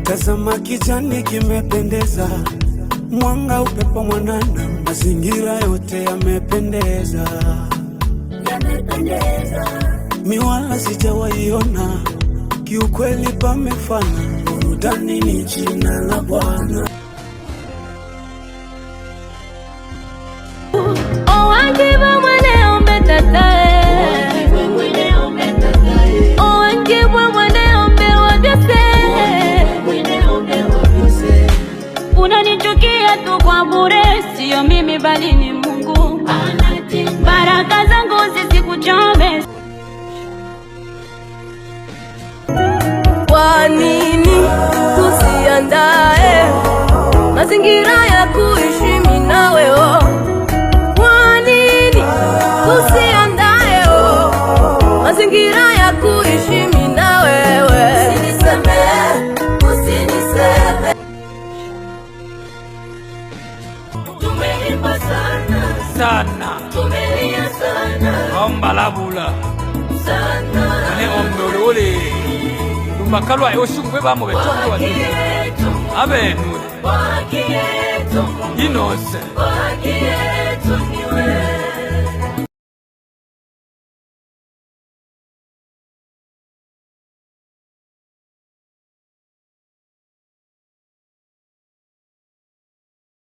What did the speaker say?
Tazama kijani kimependeza, mwanga upepo mwanana, mazingira yote yamependeza. Miwala sijawaiona, kiukweli pamefana, burudani ni jina la Bwana. Unanichukia tu kwa bure, sio mimi bali ni Mungu. Baraka zangu zisikuchome. Kwa nini tusiandae mazingira ya kuishi mimi na wewe? Kwa nini tusiandae mazingira ya kuishi mimi na wewe? Usiniseme. Tumeimba sana, tumelia sana, omba labula sana, ane ombe ole lumakalwa yoshungwe bamo betongo wali abenu inose niwe